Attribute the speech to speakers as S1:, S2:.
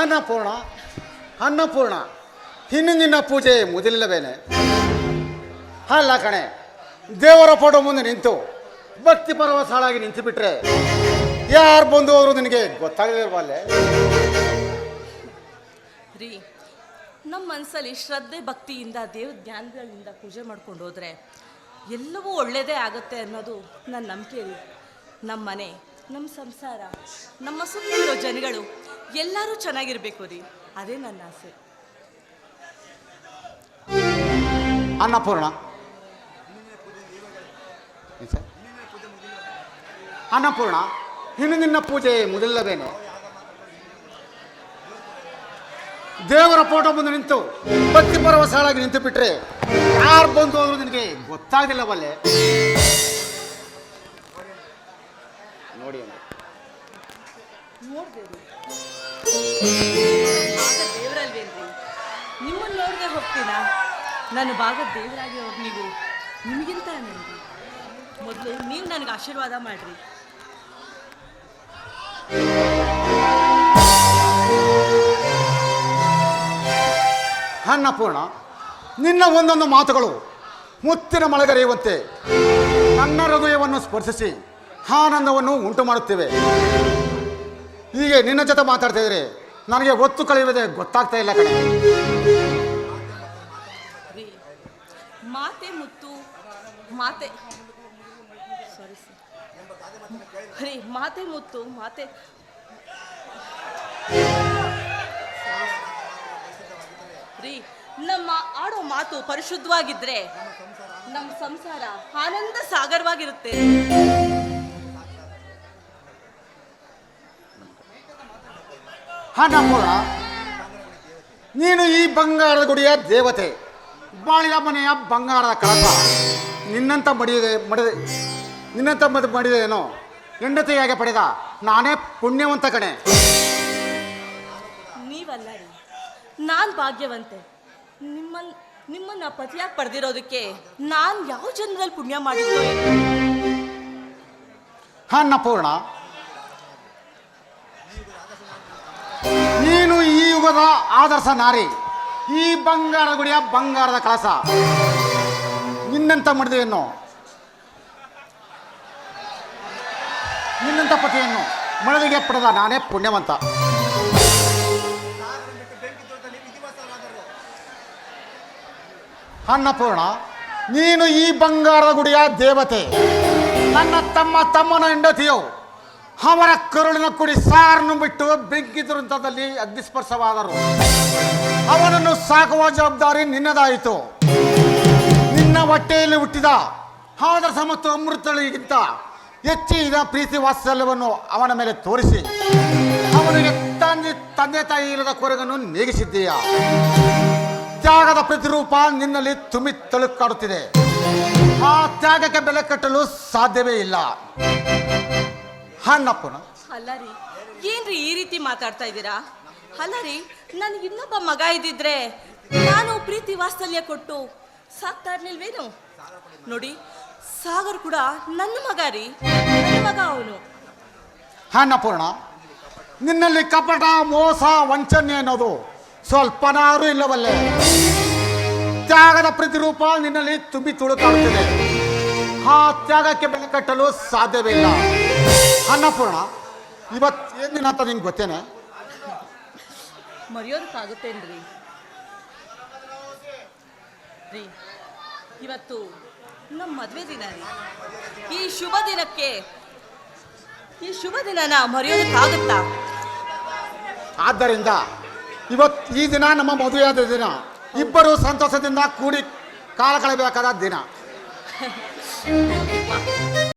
S1: ಅನ್ನಪೂರ್ಣ ಅನ್ನಪೂರ್ಣ ಇನ್ನು ನಿನ್ನ ಪೂಜೆ ಮುಗಿಲಿಲ್ಲವೇನೆ? ಅಲ್ಲ ಕಣೆ, ದೇವರ ಫೋಟೋ ಮುಂದೆ ನಿಂತು ಭಕ್ತಿ ಪರವಶಾಲಾಗಿ ನಿಂತು ಬಿಟ್ರೆ ಯಾರು ಬಂದು ಅವರು ನಿನಗೆ ಗೊತ್ತಾಗಲಿಲ್ವಲ್ಲೇ?
S2: ರೀ, ನಮ್ಮ ಮನಸ್ಸಲ್ಲಿ ಶ್ರದ್ಧೆ ಭಕ್ತಿಯಿಂದ ದೇವ್ರ ಜ್ಞಾನಗಳಿಂದ ಪೂಜೆ ಮಾಡ್ಕೊಂಡು ಹೋದರೆ ಎಲ್ಲವೂ ಒಳ್ಳೆಯದೇ ಆಗುತ್ತೆ ಅನ್ನೋದು ನನ್ನ ನಂಬಿಕೆ ರೀ. ನಮ್ಮ ಮನೆ, ನಮ್ಮ ಸಂಸಾರ, ನಮ್ಮ ಸುತ್ತಲಿರೋ ಜನಗಳು ಎಲ್ಲರೂ ಚೆನ್ನಾಗಿರ್ಬೇಕು ರೀ, ಅದೇ ನನ್ನ ಆಸೆ.
S1: ಅನ್ನಪೂರ್ಣ ಅನ್ನಪೂರ್ಣ ಇನ್ನು ನಿನ್ನ ಪೂಜೆ ಮುಗಿಲ್ಲವೇನೆ? ದೇವರ ಫೋಟೋ ಮುಂದೆ ನಿಂತು ಭಕ್ತಿ ಪರವಶಾಲಾಗಿ ನಿಂತು ಬಿಟ್ರೆ ಯಾರು ಬಂದು ಹೋದ್ರು ನಿನಗೆ ಗೊತ್ತಾಗಲಿಲ್ಲವಲ್ಲೇ? ನೋಡಿ
S2: ದೇವರಲ್ವೇನ್ರಿ, ನಿಮ್ಮನ್ನು ನೋಡದೆ ಹೋಗ್ತೀನಾ? ನನ್ನ ಭಾಗದ ದೇವರಾಗಿ ಅವ್ರು ನೀವು, ನಿಮಗಿಂತ ನನಗೆ ಮೊದಲು ನೀವು ನನಗೆ ಆಶೀರ್ವಾದ ಮಾಡ್ರಿ.
S1: ಅನ್ನಪೂರ್ಣ, ನಿನ್ನ ಒಂದೊಂದು ಮಾತುಗಳು ಮುತ್ತಿನ ಮಳೆಗರೆಯುವಂತೆ ನನ್ನ ಹೃದಯವನ್ನು ಸ್ಪರ್ಶಿಸಿ ಆನಂದವನ್ನು ಉಂಟು ಮಾಡುತ್ತಿವೆ. ಹೀಗೆ ನಿನ್ನ ಜೊತೆ ಮಾತಾಡ್ತಾ ಇದ್ರೆ ನನಗೆ ಒತ್ತು ಕಳೆಯುವುದೇ ಗೊತ್ತಾಗ್ತಾ ಇಲ್ಲ ಕಣೆ.
S2: ಮಾತೆ ಮುತ್ತು ಮಾತೆ ಸಾರಿ ರೀ, ಮಾತೆ ಮುತ್ತು ಮಾತೆ ರೀ, ನಮ್ಮ ಆಡೋ ಮಾತು ಪರಿಶುದ್ಧವಾಗಿದ್ರೆ ನಮ್ಮ ಸಂಸಾರ ಆನಂದ ಸಾಗರವಾಗಿರುತ್ತೆ.
S1: ಅನ್ನಪೂರ್ಣ, ನೀನು ಈ ಬಂಗಾರದ ಗುಡಿಯ ದೇವತೆ, ಬಾಳಿನ ಮನೆಯ ಬಂಗಾರದ ಕಳಪ. ನಿನ್ನಂತ ಮಡಿದೇನೋ ಹೆಂಡತಿಯಾಗಿ ಪಡೆದ ನಾನೇ ಪುಣ್ಯವಂತ ಕಣೆ.
S2: ನೀವಲ್ಲ ರೀ, ನಾನು ಭಾಗ್ಯವಂತೆ. ನಿಮ್ಮನ್ನ ಪತಿಯಾಗಿ ಪಡೆದಿರೋದಕ್ಕೆ ನಾನು ಯಾವ ಜನ್ಮದಲ್ಲಿ ಪುಣ್ಯ ಮಾಡಿದ್ದೆ?
S1: ಅನ್ನಪೂರ್ಣ, ನೀನು ಈ ಯುಗದ ಆದರ್ಶ ನಾರಿ, ಈ ಬಂಗಾರದ ಗುಡಿಯ ಬಂಗಾರದ ಕಳಸ. ನಿನ್ನಂತ ಪತಿಯನ್ನು ಮಡದಿಗೆ ಪಡೆದ ನಾನೇ ಪುಣ್ಯವಂತ. ಅನ್ನಪೂರ್ಣ, ನೀನು ಈ ಬಂಗಾರದ ಗುಡಿಯ ದೇವತೆ, ನನ್ನ ತಮ್ಮನ ಹೆಂಡತಿಯು. ಅವರ ಕರುಳಿನ ಕುಡಿ ಸಾರನ್ನು ಬಿಟ್ಟು ಬೆಂಕಿ ದುರಂತದಲ್ಲಿ ಅಗ್ನಿಸ್ಪರ್ಶವಾದರು. ಅವನನ್ನು ಸಾಕುವ ಜವಾಬ್ದಾರಿ ನಿನ್ನದಾಯಿತು. ನಿನ್ನ ಹೊಟ್ಟೆಯಲ್ಲಿ ಹುಟ್ಟಿದ ಆದರ್ಶ ಮತ್ತು ಅಮೃತಳಿಗಿಂತ ಹೆಚ್ಚಿನ ಪ್ರೀತಿ ವಾತ್ಸಲ್ಯವನ್ನು ಅವನ ಮೇಲೆ ತೋರಿಸಿ ಅವನಿಗೆ ತಂದೆ ತಾಯಿ ಇಲ್ಲದ ಕೊರಗನ್ನು ನೀಗಿಸಿದ್ದೀಯ. ತ್ಯಾಗದ ಪ್ರತಿರೂಪ ನಿನ್ನಲ್ಲಿ ತುಂಬಿ ತಳುಕಾಡುತ್ತಿದೆ. ಆ ತ್ಯಾಗಕ್ಕೆ ಬೆಲೆ ಕಟ್ಟಲು ಸಾಧ್ಯವೇ ಇಲ್ಲ. ಅನ್ನಪೂರ್ಣ,
S2: ಅಲ್ಲ ರೀ, ಏನ್ರಿ ಈ ರೀತಿ ಮಾತಾಡ್ತಾ ಇದ್ದೀರಾ? ಅಲ್ಲ ರೀ, ನನಗೆ ಇನ್ನೊಬ್ಬ ಮಗ ಇದ್ದಿದ್ರೆ ನಾನು ಪ್ರೀತಿ ವಾತ್ಸಲ್ಯ ಕೊಟ್ಟು ಸಾಕ್ತಾ ಇರ್ಲಿಲ್ವೇನು? ನೋಡಿ, ಸಾಗರ್ ಕೂಡ ನನ್ನ ಮಗ ರೀ, ನನ್ನ ಮಗ ಅವನು.
S1: ಅನ್ನಪೂರ್ಣ, ನಿನ್ನಲ್ಲಿ ಕಪಟ, ಮೋಸ, ವಂಚನೆ ಅನ್ನೋದು ಸ್ವಲ್ಪನಾರು ಇಲ್ಲವಲ್ಲೇ? ತ್ಯಾಗದ ಪ್ರತಿರೂಪ ನಿನ್ನಲ್ಲಿ ತುಂಬಿ ತುಳುಕಾಡುತ್ತಿದೆ. ಆ ತ್ಯಾಗಕ್ಕೆ ಬೆಲೆ ಕಟ್ಟಲು ಸಾಧ್ಯವೇ ಇಲ್ಲ. ಅನ್ನಪೂರ್ಣ, ಇವತ್ತೇನು ದಿನ ಅಂತ ನಿಂಗೆ ಗೊತ್ತೇನೆ?
S2: ಮರೆಯೋದಕ್ಕಾಗುತ್ತೇನ್ರಿ ರೀ? ಇವತ್ತು ನಮ್ಮ ಮದುವೆ ದಿನ ರೀ. ಈ ಶುಭ ದಿನನ ಮರೆಯೋದಕ್ಕಾಗುತ್ತಾ?
S1: ಆದ್ದರಿಂದ ಈ ದಿನ ನಮ್ಮ ಮದುವೆಯಾದ ದಿನ, ಇಬ್ಬರು ಸಂತೋಷದಿಂದ ಕೂಡಿ ಕಾಲ ಕಳೆಯಬೇಕಾದ ದಿನ.